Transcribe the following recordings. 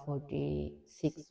46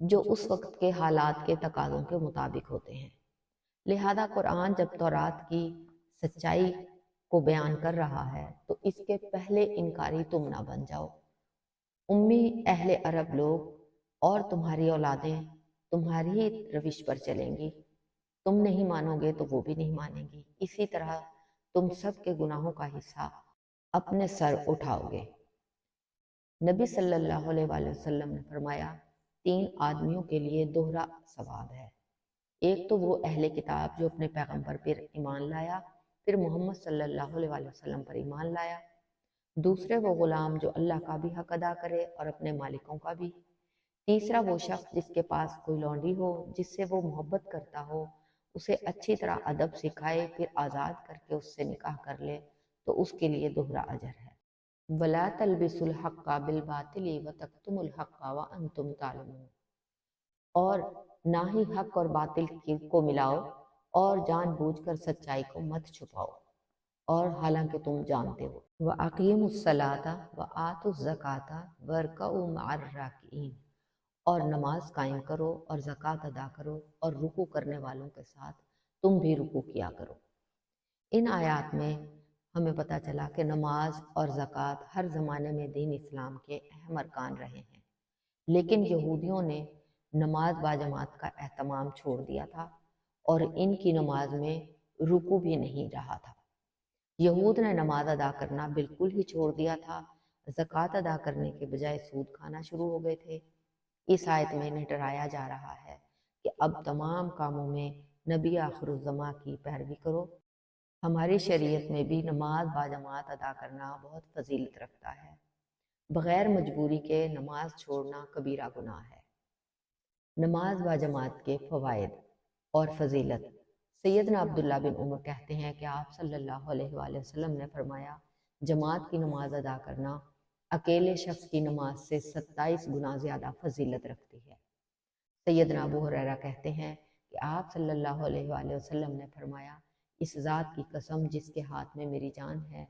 جو اس وقت کے حالات کے تقاضوں کے مطابق ہوتے ہیں۔ لہذا قرآن جب تورات کی سچائی کو بیان کر رہا ہے تو اس کے پہلے انکاری تم نہ بن جاؤ۔ امی اہل عرب لوگ اور تمہاری اولادیں تمہاری ہی روش پر چلیں گی، تم نہیں مانو گے تو وہ بھی نہیں مانیں گی، اسی طرح تم سب کے گناہوں کا حصہ اپنے سر اٹھاؤ گے۔ نبی صلی اللہ علیہ وآلہ وسلم نے فرمایا 3 آدمیوں کے لیے دوہرا ثواب ہے۔ ایک تو وہ اہل کتاب جو اپنے پیغمبر پر ایمان لایا، پھر محمد صلی اللہ علیہ وآلہ وسلم پر ایمان لایا۔ دوسرے وہ غلام جو اللہ کا بھی حق ادا کرے اور اپنے مالکوں کا بھی۔ تیسرا وہ شخص جس کے پاس کوئی لونڈی ہو، جس سے وہ محبت کرتا ہو، اسے اچھی طرح ادب سکھائے، پھر آزاد کر کے اس سے نکاح کر لے تو اس کے لیے دوہرا اجر ہے۔ وَلَا تَلْبِسُوا الْحَقَّ بِالْبَاطِلِ وَتَكْتُمُوا الْحَقَّ وَأَنْتُمْ تَعْلَمُونَ، اور نہ ہی حق اور باطل کو ملاؤ اور جان بوجھ کر سچائی کو مت چھپاؤ، اور حالانکہ تم جانتے ہو۔ وَأَقِيمُوا الصَّلَاةَ وَآتُوا الزَّكَاةَ وَارْكَعُوا مَعَ الرَّاكِعِينَ، اور نماز قائم کرو اور زکوٰۃ ادا کرو اور رکوع کرنے والوں کے ساتھ تم بھی رکوع کیا کرو۔ ان آیات میں ہمیں پتہ چلا کہ نماز اور زکوٰۃ ہر زمانے میں دین اسلام کے اہم ارکان رہے ہیں، لیکن یہودیوں نے نماز باجماعت کا اہتمام چھوڑ دیا تھا اور ان کی نماز میں رکوع بھی نہیں رہا تھا۔ یہود نے نماز ادا کرنا بالکل ہی چھوڑ دیا تھا، زکوٰۃ ادا کرنے کے بجائے سود کھانا شروع ہو گئے تھے۔ اس آیت میں انہیں ڈرایا جا رہا ہے کہ اب تمام کاموں میں نبی آخر الزماں کی پیروی کرو۔ ہماری شریعت میں بھی نماز باجماعت ادا کرنا بہت فضیلت رکھتا ہے۔ بغیر مجبوری کے نماز چھوڑنا کبیرہ گناہ ہے۔ نماز باجماعت کے فوائد اور فضیلت۔ سیدنا عبداللہ بن عمر کہتے ہیں کہ آپ صلی اللہ علیہ وآلہ وسلم نے فرمایا جماعت کی نماز ادا کرنا اکیلے شخص کی نماز سے 27 گنا زیادہ فضیلت رکھتی ہے۔ سیدنا ابو ہریرہ کہتے ہیں کہ آپ صلی اللہ علیہ وآلہ وسلم نے فرمایا اس ذات کی قسم جس کے ہاتھ میں میری جان ہے،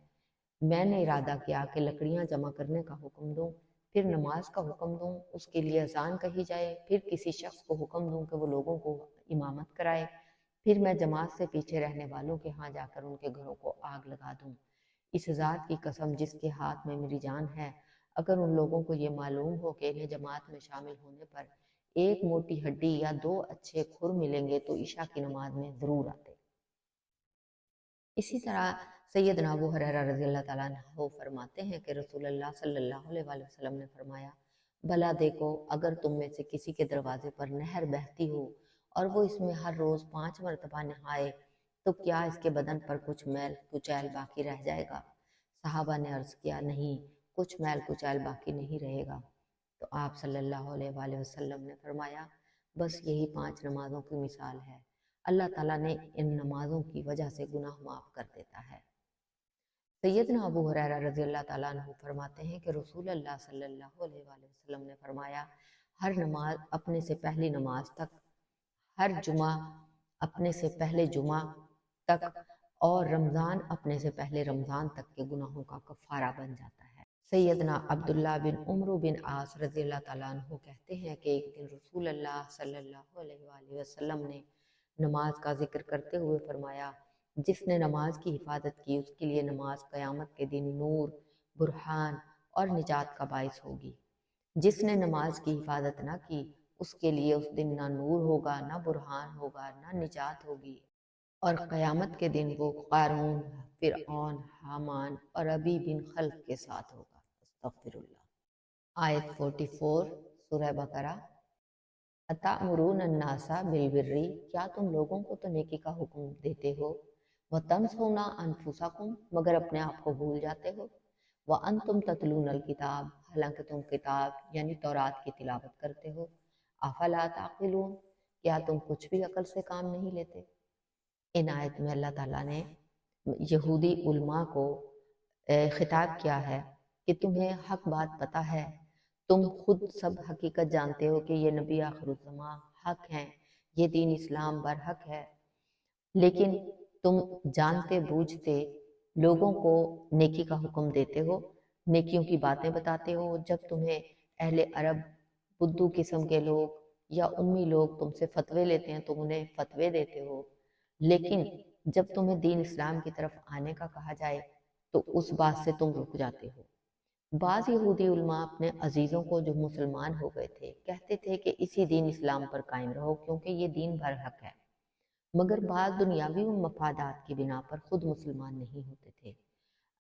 میں نے ارادہ کیا کہ لکڑیاں جمع کرنے کا حکم دوں، پھر نماز کا حکم دوں، اس کے لیے اذان کہی جائے، پھر کسی شخص کو حکم دوں کہ وہ لوگوں کو امامت کرائے، پھر میں جماعت سے پیچھے رہنے والوں کے ہاں جا کر ان کے گھروں کو آگ لگا دوں۔ اس ذات کی قسم جس کے ہاتھ میں میری جان ہے، اگر ان لوگوں کو یہ معلوم ہو کہ انہیں جماعت میں شامل ہونے پر ایک موٹی ہڈی یا 2 اچھے کھر ملیں گے تو عشاء کی نماز میں ضرور آتے۔ اسی طرح سیدنا ابو ہریرہ رضی اللہ تعالیٰ عنہ فرماتے ہیں کہ رسول اللہ صلی اللہ علیہ وآلہ وسلم نے فرمایا بھلا دیکھو اگر تم میں سے کسی کے دروازے پر نہر بہتی ہو اور وہ اس میں ہر روز 5 مرتبہ نہائے تو کیا اس کے بدن پر کچھ میل کچیل باقی رہ جائے گا؟ صحابہ نے عرض کیا نہیں، کچھ میل کچیل باقی نہیں رہے گا۔ تو آپ صلی اللہ علیہ وآلہ وسلم نے فرمایا بس یہی 5 نمازوں کی مثال ہے، اللہ تعالیٰ نے ان نمازوں کی وجہ سے گناہ معاف کر دیتا ہے۔ سیدنا ابو ہریرہ رضی اللہ تعالیٰ عنہ فرماتے ہیں کہ رسول اللہ صلی اللہ علیہ وآلہ وسلم نے فرمایا ہر نماز اپنے سے پہلی نماز تک، ہر جمعہ اپنے سے پہلے جمعہ تک، اور رمضان اپنے سے پہلے رمضان تک کے گناہوں کا کفارہ بن جاتا ہے۔ سیدنا عبداللہ بن عمرو بن عاص رضی اللہ تعالیٰ عنہ کہتے ہیں کہ ایک دن رسول اللہ صلی اللہ علیہ وآلہ وسلم نے نماز کا ذکر کرتے ہوئے فرمایا جس نے نماز کی حفاظت کی اس کے لیے نماز قیامت کے دن نور، برہان اور نجات کا باعث ہوگی، جس نے نماز کی حفاظت نہ کی اس کے لیے اس دن نہ نور ہوگا، نہ برہان ہوگا، نہ نجات ہوگی، اور قیامت کے دن وہ قارون، فرعون، حامان اور ابی بن خلف کے ساتھ ہوگا۔ استغفر اللہ۔ آیت 44 سورہ بقرہ۔ اتأمرون الناس بالبر، کیا تم لوگوں کو تو نیکی کا حکم دیتے ہو، وتنسون انفسکم، مگر اپنے آپ کو بھول جاتے ہو، وانتم تتلون الکتاب، حالانکہ تم کتاب یعنی تورات کی تلاوت کرتے ہو، افلا تعقلون، کیا تم کچھ بھی عقل سے کام نہیں لیتے؟ ان آیت میں اللہ تعالیٰ نے یہودی علماء کو خطاب کیا ہے کہ تمہیں حق بات پتہ ہے، تم خود سب حقیقت جانتے ہو کہ یہ نبی آخر الزماں حق ہیں، یہ دین اسلام برحق ہے، لیکن تم جانتے بوجھتے لوگوں کو نیکی کا حکم دیتے ہو، نیکیوں کی باتیں بتاتے ہو، جب تمہیں اہل عرب بدھو قسم کے لوگ یا امی لوگ تم سے فتوے لیتے ہیں، تم انہیں فتوے دیتے ہو، لیکن جب تمہیں دین اسلام کی طرف آنے کا کہا جائے تو اس بات سے تم رک جاتے ہو۔ بعض یہودی علماء اپنے عزیزوں کو جو مسلمان ہو گئے تھے کہتے تھے کہ اسی دین اسلام پر قائم رہو کیونکہ یہ دین برحق ہے، مگر بعض دنیاوی مفادات کی بنا پر خود مسلمان نہیں ہوتے تھے۔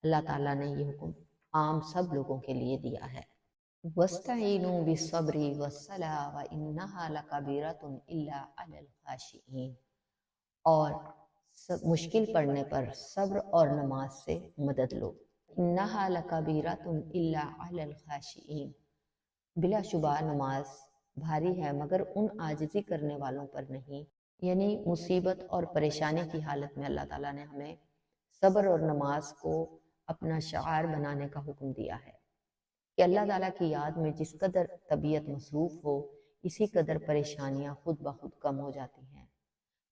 اللہ تعالیٰ نے یہ حکم عام سب لوگوں کے لیے دیا ہے۔ وَاسْتَعِينُوا بِالصَّبْرِ وَالصَّلَاةِ وَإِنَّهَا لَكَبِيرَةٌ إِلَّا عَلَى الْخَاشِعِينَ، اور مشکل پڑنے پر صبر اور نماز سے مدد لو۔ إِنَّهَا لَكَبِيرَةٌ إِلَّا عَلَى الْخَاشِعِينَ، بلا شبہ نماز بھاری ہے مگر ان عاجزی کرنے والوں پر نہیں، یعنی مصیبت اور پریشانی کی حالت میں اللہ تعالیٰ نے ہمیں صبر اور نماز کو اپنا شعار بنانے کا حکم دیا ہے کہ اللہ تعالیٰ کی یاد میں جس قدر طبیعت مصروف ہو اسی قدر پریشانیاں خود بخود کم ہو جاتی ہیں۔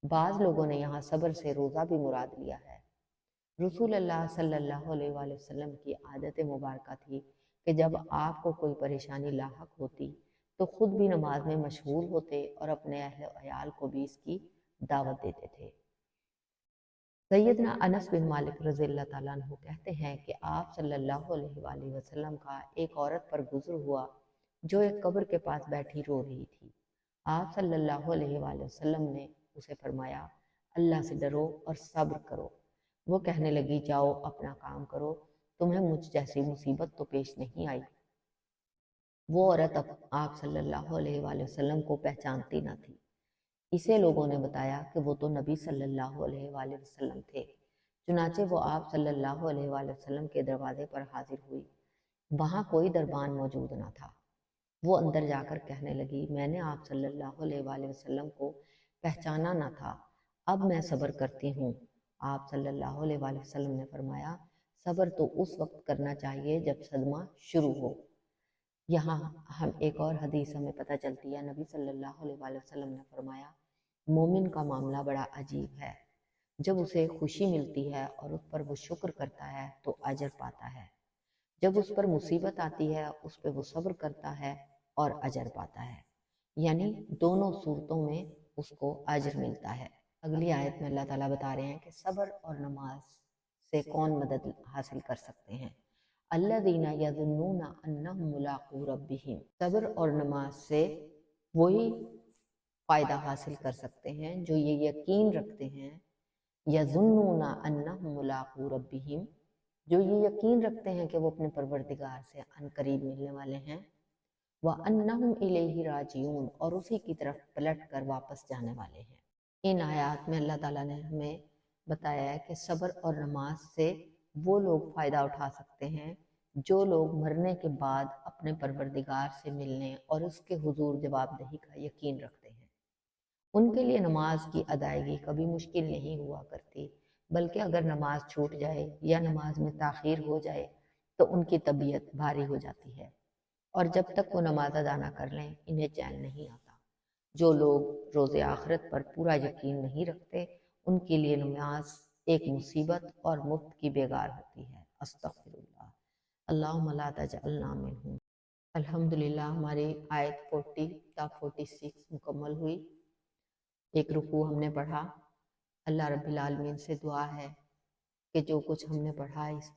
بعض لوگوں نے یہاں صبر سے روزہ بھی مراد لیا ہے۔ رسول اللہ صلی اللہ علیہ وآلہ وسلم کی عادت مبارکہ تھی کہ جب آپ کو کوئی پریشانی لاحق ہوتی تو خود بھی نماز میں مشغول ہوتے اور اپنے اہل و عیال کو بھی اس کی دعوت دیتے تھے۔ سیدنا انس بن مالک رضی اللہ تعالیٰ عنہ کہتے ہیں کہ آپ صلی اللہ علیہ وآلہ وسلم کا ایک عورت پر گزر ہوا جو ایک قبر کے پاس بیٹھی رو رہی تھی۔ آپ صلی اللہ علیہ وآلہ وسلم نے اسے فرمایا اللہ سے ڈرو اور صبر کرو۔ وہ کہنے لگی جاؤ اپنا کام کرو، تمہیں مجھ جیسی مصیبت تو پیش نہیں آئی۔ وہ عورت آپ صلی اللہ علیہ وآلہ وسلم کو پہچانتی نہ تھی۔ اسے لوگوں نے بتایا کہ وہ تو نبی صلی اللہ علیہ وآلہ وسلم تھے۔ چنانچہ وہ آپ صلی اللہ علیہ وآلہ وسلم کے دروازے پر حاضر ہوئی۔ وہاں کوئی دربان موجود نہ تھا۔ وہ اندر جا کر کہنے لگی میں نے آپ صلی اللہ علیہ وآلہ وسلم کو پہچانا نہ تھا، اب میں صبر کرتی ہوں۔ آپ صلی اللہ علیہ وآلہ وسلم نے فرمایا صبر تو اس وقت کرنا چاہیے جب صدمہ شروع ہو۔ یہاں ہم ایک اور حدیث ہمیں پتہ چلتی ہے، نبی صلی اللہ علیہ وآلہ وسلم نے فرمایا مومن کا معاملہ بڑا عجیب ہے، جب اسے خوشی ملتی ہے اور اس پر وہ شکر کرتا ہے تو اجر پاتا ہے، جب اس پر مصیبت آتی ہے اس پہ وہ صبر کرتا ہے اور اجر پاتا ہے، یعنی دونوں صورتوں میں اس کو اجر ملتا ہے۔ اگلی آیت میں اللہ تعالیٰ بتا رہے ہیں کہ صبر اور نماز سے کون مدد حاصل کر سکتے ہیں۔ الذین یظنون انہم ملاقو ربہم، صبر اور نماز سے وہی فائدہ حاصل کر سکتے ہیں جو یہ یقین رکھتے ہیں، یظنون انہم ملاقو ربہم، جو یہ یقین رکھتے ہیں کہ وہ اپنے پروردگار سے عنقریب ملنے والے ہیں، وَأَنَّهُمْ إِلَيْهِ راجعون، اور اسی کی طرف پلٹ کر واپس جانے والے ہیں۔ ان آیات میں اللہ تعالیٰ نے ہمیں بتایا ہے کہ صبر اور نماز سے وہ لوگ فائدہ اٹھا سکتے ہیں جو لوگ مرنے کے بعد اپنے پروردگار سے ملنے اور اس کے حضور جواب دہی کا یقین رکھتے ہیں۔ ان کے لیے نماز کی ادائیگی کبھی مشکل نہیں ہوا کرتی، بلکہ اگر نماز چھوٹ جائے یا نماز میں تاخیر ہو جائے تو ان کی طبیعت بھاری ہو جاتی ہے، اور جب تک وہ نماز ادا نہ کر لیں انہیں چین نہیں آتا۔ جو لوگ روز آخرت پر پورا یقین نہیں رکھتے ان کے لیے نماز ایک مصیبت اور مفت کی بیگار ہوتی ہے۔ استغفر اللہ، اللہم لا تجعلنا منہم۔ الحمدللہ ہماری آیت 40 تا 46 مکمل ہوئی۔ ایک رکوع ہم نے پڑھا۔ اللہ رب العالمین سے دعا ہے کہ جو کچھ ہم نے پڑھا اس